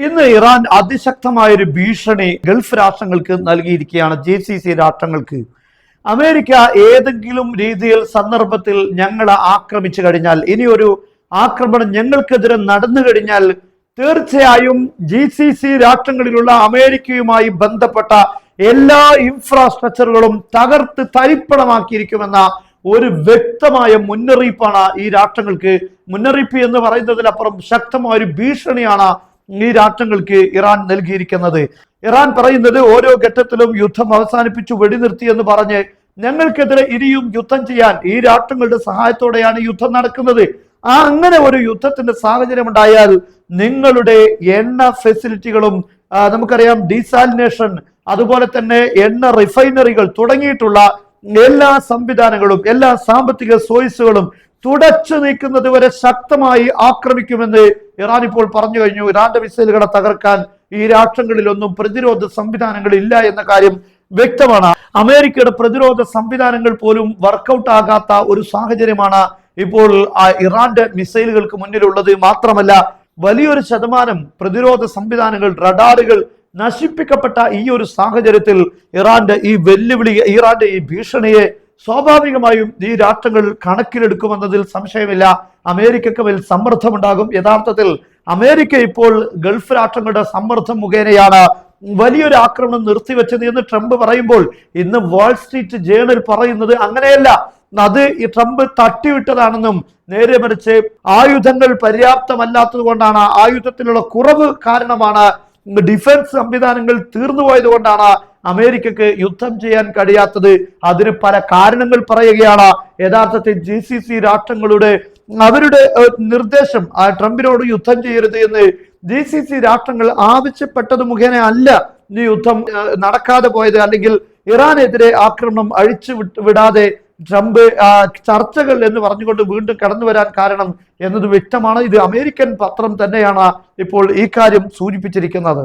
ഇന്ന് ഇറാൻ അതിശക്തമായ ഒരു ഭീഷണി ഗൾഫ് രാഷ്ട്രങ്ങൾക്ക് നൽകിയിരിക്കുകയാണ്. GCC രാഷ്ട്രങ്ങൾക്ക്. അമേരിക്ക ഏതെങ്കിലും രീതിയിൽ സന്ദർഭത്തിൽ ഞങ്ങളെ ആക്രമിച്ചു കഴിഞ്ഞാൽ, ഇനിയൊരു ആക്രമണം ഞങ്ങൾക്കെതിരെ നടന്നു കഴിഞ്ഞാൽ തീർച്ചയായും GCC രാഷ്ട്രങ്ങളിലുള്ള അമേരിക്കയുമായി ബന്ധപ്പെട്ട എല്ലാ ഇൻഫ്രാസ്ട്രക്ചറുകളും തകർത്ത് തരിപ്പണമാക്കിയിരിക്കുമെന്ന ഒരു വ്യക്തമായ മുന്നറിയിപ്പാണ് ഈ രാഷ്ട്രങ്ങൾക്ക്. മുന്നറിയിപ്പ് എന്ന് പറയുന്നതിലപ്പുറം ശക്തമായ ഒരു ഭീഷണിയാണ് ഈ രാഷ്ട്രങ്ങൾക്ക് ഇറാൻ നൽകിയിരിക്കുന്നത്. ഇറാൻ പറയുന്നത് ഓരോ ഘട്ടത്തിലും യുദ്ധം അവസാനിപ്പിച്ചു വെടിനിർത്തി എന്ന് പറഞ്ഞ് ഞങ്ങൾക്കെതിരെ ഇനിയും യുദ്ധം ചെയ്യാൻ ഈ രാഷ്ട്രങ്ങളുടെ സഹായത്തോടെയാണ് യുദ്ധം നടക്കുന്നത്. അങ്ങനെ ഒരു യുദ്ധത്തിന്റെ സാഹചര്യം ഉണ്ടായാൽ നിങ്ങളുടെ എണ്ണ ഫെസിലിറ്റികളും നമുക്കറിയാം ഡീസാലിനേഷൻ, അതുപോലെ തന്നെ എണ്ണ റിഫൈനറികൾ തുടങ്ങിയിട്ടുള്ള എല്ലാ സംവിധാനങ്ങളും എല്ലാ സാമ്പത്തിക സോഴ്സുകളും തുടച്ചു നീക്കുന്നത് വരെ ശക്തമായി ആക്രമിക്കുമെന്ന് ഇറാൻ ഇപ്പോൾ പറഞ്ഞു കഴിഞ്ഞു. ഇറാന്റെ മിസൈലുകളെ തകർക്കാൻ ഈ രാഷ്ട്രങ്ങളിലൊന്നും പ്രതിരോധ സംവിധാനങ്ങൾ ഇല്ല എന്ന കാര്യം വ്യക്തമാണ്. അമേരിക്കയുടെ പ്രതിരോധ സംവിധാനങ്ങൾ പോലും വർക്കൗട്ട് ആകാത്ത ഒരു സാഹചര്യമാണ് ഇപ്പോൾ ഇറാന്റെ മിസൈലുകൾക്ക് മുന്നിലുള്ളത്. മാത്രമല്ല, വലിയൊരു ശതമാനം പ്രതിരോധ സംവിധാനങ്ങൾ, റഡാറുകൾ നശിപ്പിക്കപ്പെട്ട ഈ ഒരു സാഹചര്യത്തിൽ ഇറാന്റെ ഈ വെല്ലുവിളി, ഇറാന്റെ ഈ ഭീഷണിയെ സ്വാഭാവികമായും ഈ രാഷ്ട്രങ്ങൾ കണക്കിലെടുക്കുമെന്നതിൽ സംശയമില്ല. അമേരിക്കക്ക് മേൽ സമ്മർദ്ദമുണ്ടാകും. യഥാർത്ഥത്തിൽ അമേരിക്ക ഇപ്പോൾ ഗൾഫ് രാഷ്ട്രങ്ങളുടെ സമ്മർദ്ദം മുഖേനയാണ് വലിയൊരു ആക്രമണം നിർത്തിവെച്ചത് എന്ന് ട്രംപ് പറയുമ്പോൾ ഇന്ന് വാൾ സ്ട്രീറ്റ് ജേണൽ പറയുന്നത് അങ്ങനെയല്ല. അത് ഈ ട്രംപ് തട്ടിവിട്ടതാണെന്നും നേരെ മറിച്ച് ആയുധങ്ങൾ പര്യാപ്തമല്ലാത്തത് കൊണ്ടാണ്, ആയുധത്തിലുള്ള കുറവ് കാരണമാണ്, ഡിഫൻസ് സംവിധാനങ്ങൾ തീർന്നു പോയത് കൊണ്ടാണ് അമേരിക്കക്ക് യുദ്ധം ചെയ്യാൻ കഴിയാത്തത്. അതിന് പല കാരണങ്ങൾ പറയുകയാണ്. യഥാർത്ഥത്തിൽ GCC രാഷ്ട്രങ്ങളുടെ അവരുടെ നിർദ്ദേശം ട്രംപിനോട് യുദ്ധം ചെയ്യരുത് എന്ന് GCC രാഷ്ട്രങ്ങൾ ആവശ്യപ്പെട്ടത് മുഖേന അല്ല ഈ യുദ്ധം നടക്കാതെ പോയത്, അല്ലെങ്കിൽ ഇറാനെതിരെ ആക്രമണം അഴിച്ചു വിടാതെ ട്രംപ് ചർച്ചകൾ എന്ന് പറഞ്ഞുകൊണ്ട് വീണ്ടും കടന്നു വരാൻ കാരണം എന്നത് വ്യക്തമാണ്. ഇത് അമേരിക്കൻ പത്രം തന്നെയാണ് ഇപ്പോൾ ഈ കാര്യം സൂചിപ്പിച്ചിരിക്കുന്നത്.